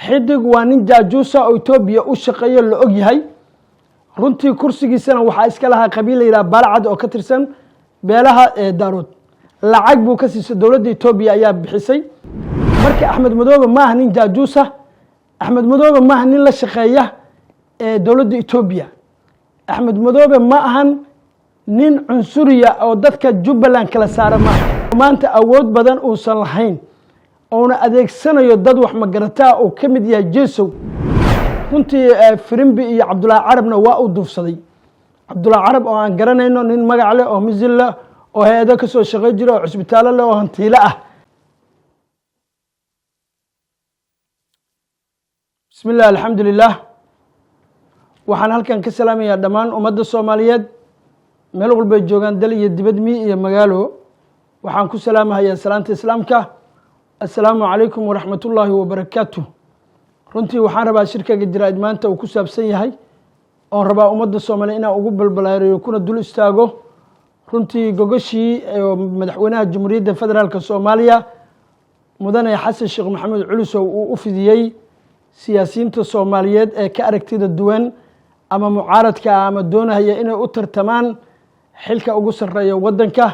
xidig waa nin jaajuusa oo Itoobiya u shaqeeyo la og yahay runtii kursigiisana waxaa iska lahaa qabiil la yiraahdo Balcad oo ka tirsan beelaha Daarood lacag buu ka siisay dowladda Itoobiya ayaa bixisay markii Axmed Madoobe ma aha nin jaajuusa Axmed Madoobe ma aha nin la shaqeeya dowladda Itoobiya Axmed Madoobe ma ahan nin cunsuriya oo dadka Jubbaland kala saara maanta awood badan uu san lahayn oona adeegsanayo dad wax magarataa oo ka mid yahay Jeesow runtii Firimbi iyo Cabdullaahi Carabna waa u duufsaday Cabdullaahi Carab oo aan garanayno nin magac leh oo misil leh oo hay'ado ka soo shaqeey jira oo cisbitaalo leh oo hantiile ah bismillaah alxamdulillaah waxaan halkan ka salaamayaa dhammaan ummadda Soomaaliyeed meel walba joogaan dal iyo dibad iyo magaalo waxaan ku salaamayaa salaanta islaamka assalaamu calaykum waraxmatullaahi wabarakaatuh runtii waxaan rabaa shirkaga jiraa'id maanta uu ku saabsan yahay oo rabaa ummadda Soomaaliyeed inaan ugu balbalaareeyo kuna dul istaago runtii gogashii madaxweynaha Jamhuuriyadda Federaalka Soomaaliya mudane Xasan Sheekh Maxamed Culusow uu u fidiyay siyaasiyiinta Soomaaliyeed ee ka aragtida duwan ama mucaaradka ama doonaya inay u tartamaan xilka ugu sareeya wadanka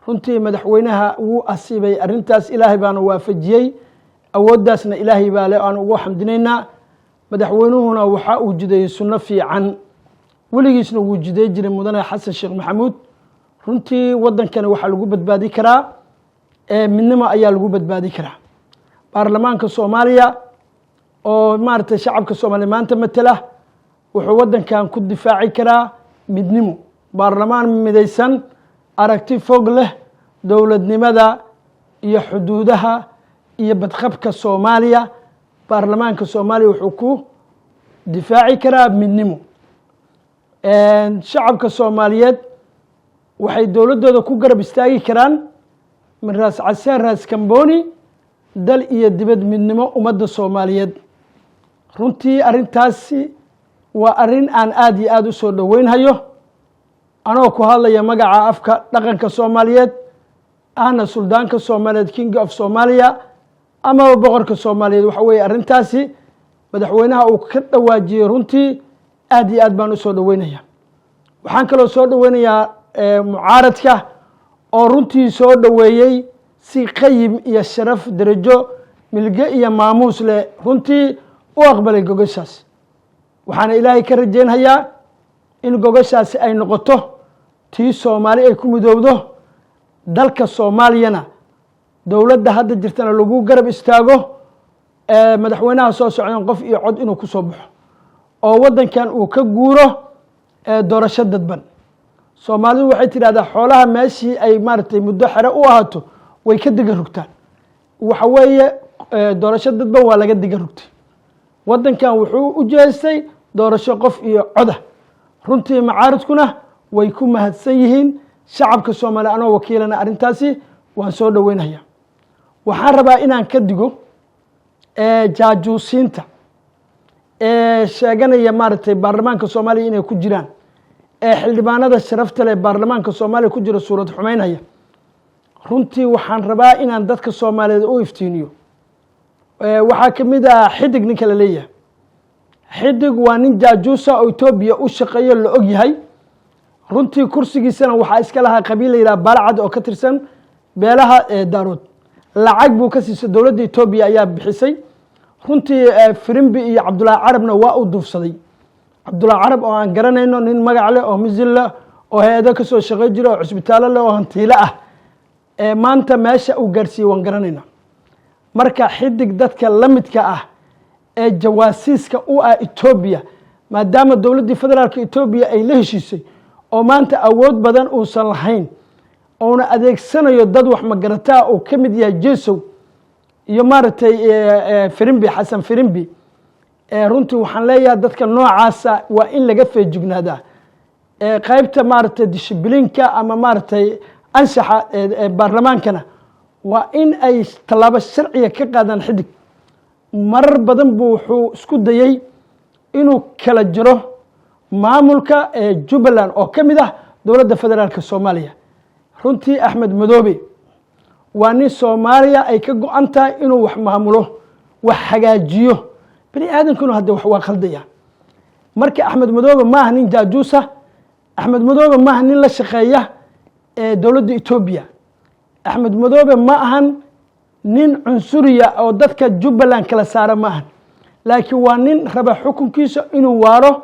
runtii madaxweynaha uu asiibay arintaas Ilaahay baana waafajiyay awooddaasna Ilaahay baa leh aan ugu xamdinaynaa madaxweynuhuna waxa uu jiday sunno fiican weligiisna uu jiday jiray mudane Xasan Sheekh Maxamuud runtii wadankana waxa lagu badbaadi karaa midnimo ayaa lagu badbaadi karaa baarlamaanka Soomaaliya oo maartay shacabka Soomaaliyeed maanta matala wuxuu wadankan ku difaaci karaa midnimo baarlamaan midaysan aragti fog leh dowladnimada iyo xuduudaha iyo badqabka Soomaaliya baarlamaanka Soomaaliya wuxuu ku difaaci karaa midnimo shacabka Soomaaliyeed waxay dowladooda ku garab istaagi karaan min raas casaan raas kamboni dal iyo dibad midnimo ummadda Soomaaliyeed runtii arintaasi waa arin aan aad iyo aad u soo dhaweynhayo anoo ku hadlaya magaca afka dhaqanka Soomaaliyeed ahna suldaanka Soomaaliyeed King of Somalia ama boqorka Soomaaliyeed waxa weeye arintaasi madaxweynaha uu ka dhawaajiyay runtii aad iyo aad baan u soo dhaweynaya waxaan kaloo soo dhaweynayaa mucaaradka oo runtii soo dhaweeyay si qayb iyo sharaf darajo milge iyo maamuus leh runtii u aqbalay gogashaas waxaan Ilaahay ka rajeynayaa in gogashaas ay noqoto tii Soomaali ay ku midoobdo dalka Soomaaliyana dowladda hadda jirtana lagu garab istaago madaxweynaha soo socdaan qof iyo cod inuu ku soo baxo oo wadankan uu ka guuro doorasho dadban Soomaalidu waxay tiraahdaa xoolaha meeshii ay maartay muddo xare u ahaato way ka diga rugtaan waxa weeye doorasho dadban waa laga diga rugtay wadankan wuxuu u jeestay doorasho qof iyo cod runtii macaaridkuna way ku mahadsan yihiin shacabka Soomaaliya anoo wakiilana arintaasi waan soo dhaweynayaa waxaan rabaa inaan ka digo jaajuusiinta sheeganaya maartay baarlamaanka Soomaaliya inay ku jiraan xildhibaanada sharafta leh baarlamaanka Soomaaliya ku jira suurad xumeynaya runtii waxaan rabaa inaan dadka Soomaaliyeed u iftiiniyo waxaa kamid ah xidig ninka la leeyahay xidig waa nin jaajuusa oo Itoobiya u shaqeeyo la og yahay runtii kursigiisana waxaa iska lahaa qabiil la yiraahdo Balcad oo ka tirsan beelaha Daarood lacag buu ka siisay dowladda Itoobiya ayaa bixisay runtii Firimbi iyo Cabdullaahi Carabna waa u duufsaday Cabdullaahi Carab oo aan garanayno nin magac leh oo misil leh oo hay'ado ka soo shaqeey jira oo cisbitaalo leh oo hantiile ah maanta meesha uu gaarsiiyay waan garanaynaa marka xidig dadka la midka ah ee jawaasiiska u ah Itoobiya maadaama dowladda federaalka Itoobiya ay la heshiisay oo maanta awood badan uu san lahayn oona adeegsanayo dad wax magarataa oo ka mid yahay Jeesow iyo maartay Firimbi Xasan Firimbi runtii waxaan leeyahay dadka noocaasa waa in laga feejignaadaa qaybta maartay dishibilinka ama maartay anshaxa baarlamaankana waa in ay talaabo sharciga ka qaadaan xidig marar badan buu wuxuu isku dayay inuu kala jiro maamulka Jubbaland oo ka mid ah dowladda federaalka Soomaaliya runtii Axmed Madoobe waa nin Soomaaliya ay ka go'an tahay inuu wax maamulo وحجاجيه بني آدم كانوا هذا وحوا خلديا مركي أحمد مدوبة ما هنين جاجوسة أحمد مدوبة ما هنين لشقية دولة إثيوبيا أحمد مدوبة ما هن نين عنصرية أو ذاتك جبلان كلا سارة ما هن لكن وانين ربع حكم كيسة إنه واره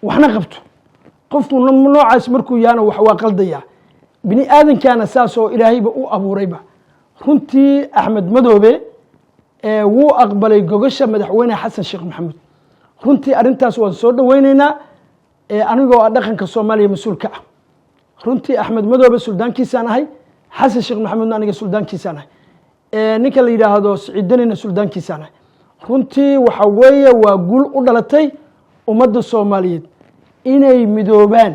وحنا غبته قفتوا نمنوع اسمركو يانا وحوا قلديا بني آدم كان أساسه إلهي بأو أبو ريبة كنتي أحمد مدوبة wuu aqbalay gogasha madaxweyne xasan sheekh maxamuud runtii arintaas waan soo dhaweynaynaa anigoo dhaqanka Soomaaliya mas'uulka ah runtii Axmed Madoobe suldaankiisaan ahay xasan sheekh maxamuudna aniga suldaankiisaan ahay ninka la yiraahdo Siciidanina suldaankiisaan ahay runtii waxa weeye waa guul u dhalatay ummadda Soomaaliyeed inay midoobaan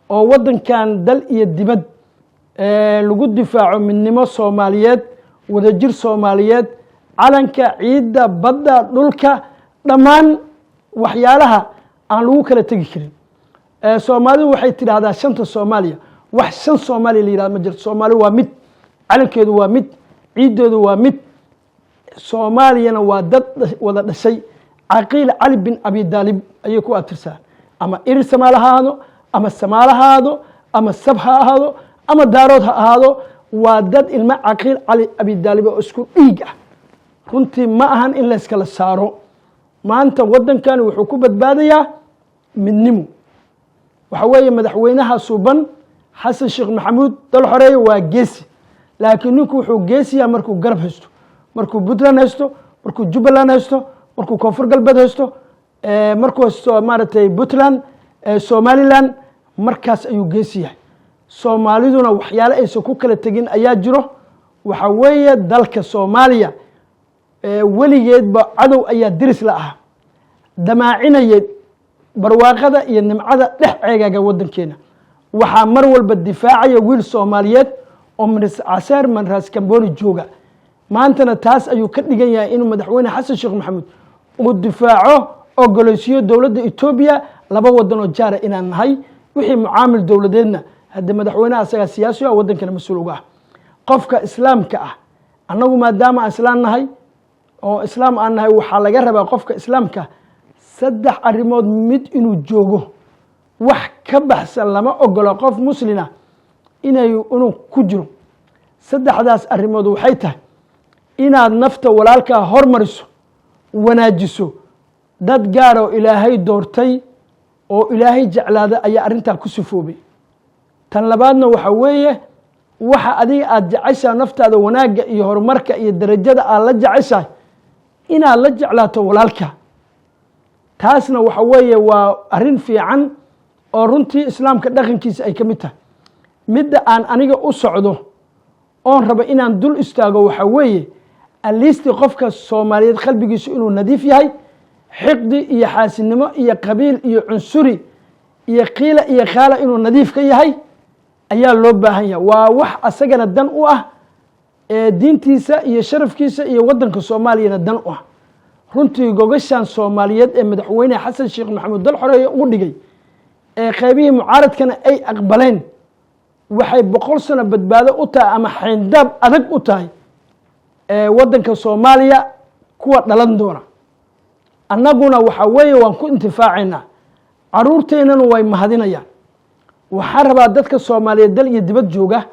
oo wadankan dal iyo dibad lagu difaaco midnimo Soomaaliyeed wadajir Soomaaliyeed calanka ciida badda dhulka dhamaan waxyaalaha aan lagu kala tagi karin Soomaalidu waxay tiraahdaa shanta Soomaaliya wax shan Soomaali la yiraahdo ma jirto Soomaali waa mid calankeedu waa mid ciideedu waa mid Soomaaliyana waa dad wada dhashay Aqiil Ali bin Abi Talib ayay ku atirsan ama ir Soomaalahaado ama Soomaalahaado ama Sabhahaado ama Daarood ha ahaado waa dad ilma Aqiil Ali Abi Talib oo isku dhiig ah runtii ma ahan in la iskala saaro maanta wadankan wuxuu ku badbaadayaa midnimo waxa weeye madaxweynaha suuban xasan sheekh maxamuud dal xoreey waa geesi laakiin ninku wuxuu geesiyaa markuu garab haysto markuu Puntland haysto markuu Jubbaland haysto markuu Koonfur Galbeed haysto markuu haysto maartay Puntland Somaliland markaas ayuu geesiyaa Soomaaliduna waxyaalo ay soo ku kala tagin ayaa jiro waxa weeye dalka Soomaaliya weligeed ba cadow ayaa diris la ah damaacinaya barwaaqada iyo nimcada dhex ceegaaga wadankeena waxa mar walba difaacaya wiil Soomaaliyeed oo Minis Caseer Manras Kamboni jooga maantana taas ayuu ka dhigan yahay inuu madaxweyne xasan sheekh maxamuud uu difaaco ogoleysiyo dawladda Itoobiya laba wadan oo jaar inaan nahay wixii mucaamil dawladeedna hadda madaxweynaha asaga siyaasi ah wadankana mas'uul uga ah qofka islaamka ah annagu maadaama islaan nahay oo islaam aan nahay waxa laga rabaa qofka islaamka saddex arimood mid inuu joogo wax ka baxsan lama ogolo qof muslina inuu ku jiro saddexdaas arimood waxay tahay inaad nafta walaalka hormariso wanaajiso dad gaar oo ilaahay doortay oo ilaahay jeclaada ayaa arinta ku sifoobay tan labaadna waxa weeye waxa adiga aad jeceshaa naftaada wanaaga iyo horumarka iyo darajada aad la jeceshahay inaad la jeclaato walaalka taasna waxa weeye waa arin fiican oo runtii islaamka dhaqankiisa ay kamid tahay midda aan aniga u socdo oon rabo inaan dul istaago waxa weeye aliisti qofka Soomaaliyeed qalbigiisu inuu nadiif yahay xiqdi iyo xaasinimo iyo qabiil iyo cunsuri iyo qiila iyo khala inuu nadiif ka yahay ayaa loo baahan yahay waa wax asagana dan u ah diintiisa iyo sharafkiisa iyo wadanka Soomaaliyana dan u ah runtii gogashan Soomaaliyeed ee madaxweyne xasan sheekh maxamuud dal xoreey ugu dhigay qaybihii mucaaradkana ay aqbaleen waxay 100 sano badbaado u tahay ama xindab adag u tahay wadanka Soomaaliya kuwa dhalan doona annaguna waxa weeye waan ku intifaacina caruurteennana way mahadinayaan waxa rabaa dadka Soomaaliyeed dal iyo dibad jooga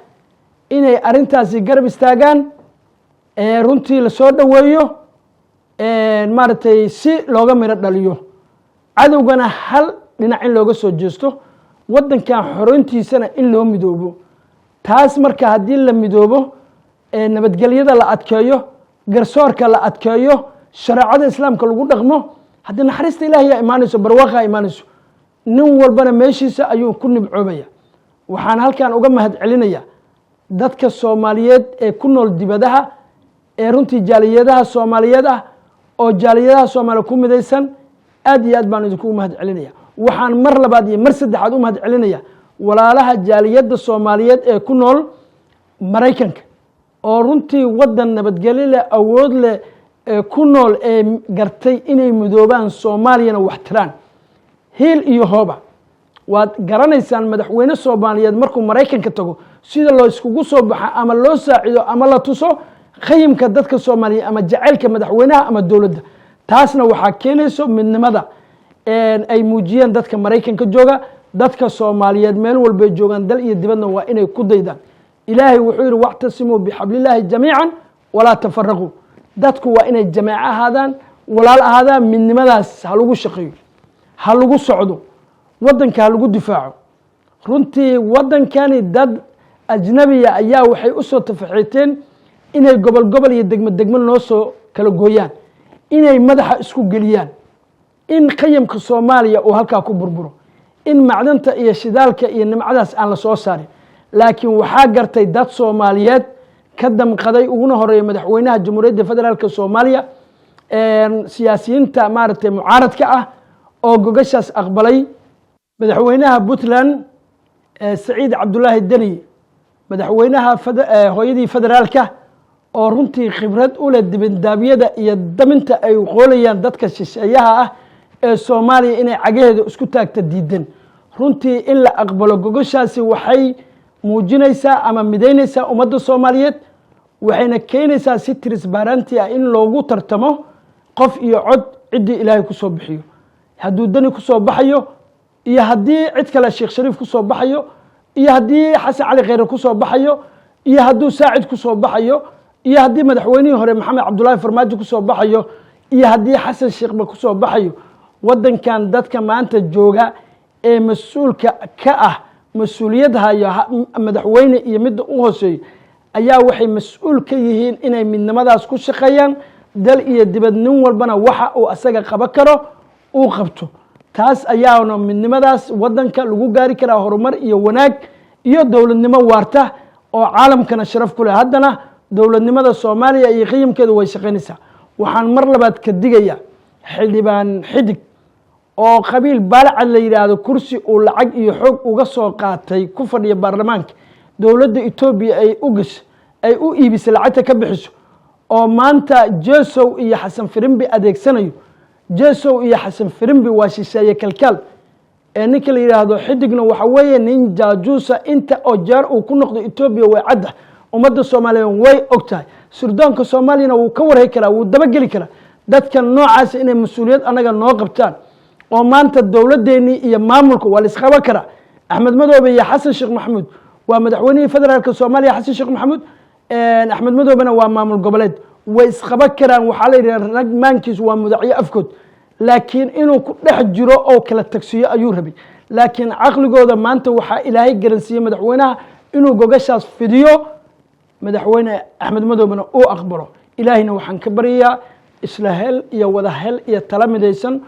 inay arintaasi garab istaagaan runtii la soo dhaweeyo maartay si looga miro dhaliyo cadawgana hal dhinac in looga soo jeesto wadankan xoreyntiisana in loo midoobo taas marka hadii la midoobo nabadgelyada la adkeeyo garsoorka la adkeeyo shariicada islaamka lagu dhaqmo hadii naxariista Ilaahay iimaanayso barwaaqo iimaanayso nin walbana meeshiisa ayuu ku nibcoobaya waxaan halkan uga mahad celinaya dadka Soomaaliyeed ee ku nool dibadaha ee runtii jaaliyadaha Soomaaliyeed ah oo jaaliyadaha Soomaaliya ku midaysan aad iyo aad baan idinku mahad celinaya waxaan mar labaad iyo mar saddexaad u mahad celinaya walaalaha jaaliyada Soomaaliyeed ee ku nool Mareykanka oo runtii wadan nabadgelyo leh awood leh ku nool ee gartay inay midoobaan Soomaaliyana wax tiraan heel iyo hooba waad garanaysaan madaxweyne Soomaaliyeed markuu Mareykanka tago sida loo iskugu soo baxo ama loo saacido ama la tuso khayimka dadka Soomaaliya ama jacaylka madaxweynaha ama dowladda taasna waxaa keenayso midnimada ay muujiyeen dadka Mareykanka jooga dadka Soomaaliyeed meel walba joogan dal iyo dibadna waa inay ku daydaan ilaahay wuxuu yiri waqtasimu bihablillahi jamiican wala tafarraqu dadku waa inay jamaac ahaadaan walaal ahaadaan midnimadaas ha lagu shaqeeyo ha lagu socdo wadanka ha lagu difaaco runtii wadankani dad ajnabiya ayaa waxay u soo tafaxiiteen inay gobol iyo degmo noo soo kala gooyaan inay madaxa isku geliyaan in qiyamka Soomaaliya oo halka ku burburo in macdanta iyo shidaalka iyo nimcadaas aan la soo saarin laakiin waxaa gartay dad Soomaaliyeed ka damqaday uguna horeeyay madaxweynaha Jamhuuriyadda Federaalka Soomaaliya siyaasiyiinta maartay mucaaradka ah oo gogashaas aqbalay madaxweynaha Puntland Saciid Cabdullaahi Deni madaxweynaha hooyadii federaalka oo runtii khibrad u leh dibindaabiyada iyo daminta ay qoolayaan dadka shisheeyaha ah ee Soomaaliya inay cagaheeda isku taagta diidan runtii in la aqbalo gogashaasi waxay muujinaysaa ama midaynaysaa ummadda Soomaaliyeed waxayna keenaysaa si transparency ah in loogu tartamo qof iyo cod cidii Ilaahay ku soo bixiyo hadduu Deni ku soo baxayo iyo haddii cid kale Sheekh Shariif ku soo baxayo iyo haddii Xasan Cali Khayre ku soo baxayo iyo hadduu Saacid ku soo baxayo iyo haddii madaxweynihii hore Maxamed Cabdullaahi Farmaajo ku soo baxayo iyo haddii Xasan Sheekh ku soo baxayo wadankan dadka maanta jooga ee mas'uulka ka ah mas'uuliyad hayo madaxweyne iyo mid u hooseeyo ayaa waxay mas'uul ka yihiin inay midnimadaas ku shaqeeyaan dal iyo dibad nin walbana waxa uu asaga qaban karo uu qabto taas ayaana midnimadaas wadanka lagu gaari karaa horumar iyo wanaag iyo dowladnimo waarta oo caalamkana sharaf ku leh haddana dowladnimada Soomaaliya iyo qiyamkeedu way shaqeynaysaa waxaan mar labaad ka digayaa xildhibaan xidig oo qabiil baalacad la yiraahdo kursi uu lacag iyo xoog uga soo qaatay ku fadhiya baarlamaanka dowladda Itoobiya ay u iibisay lacagta ka bixiso oo maanta Jeesow iyo Xasan Firimbi adeegsanayo Jeesow iyo Xasan Firimbi waa shisheeye kalkaal ninka la yiraahdo xidigna waxa weeye nin jaajuusa inta oo jaar uu ku noqdo Itoobiya way cadda ummadda Soomaaliyeed way ogtahay surdoonka Soomaaliyana wuu ka warhay karaa wuu daba gali karaa dadka noocaas inay mas'uuliyad anaga noo qabtaan oo maanta dowladeeni iyo maamulku waa la isqaba karaa Axmed Madoobe iyo Xasan Sheekh Maxamuud waa madaxweynihii federaalka Soomaaliya Xasan Sheekh Maxamuud Axmed Madoobena waa maamul goboleed way isqaba karaan waxa la yiraahdaa rag maankiis waa mudacyo afkood laakiin inuu ku dhex jiro oo kala tagsiyo ayuu rabay laakiin aqligooda maanta waxa Ilaahay garansiiyay madaxweynaha inuu gogashaas fidiyo madaxweyne Axmed Madoobena uu aqbalo ilaahina waxaan ka bariyaa isla hel iyo wada hel iyo tala midaysan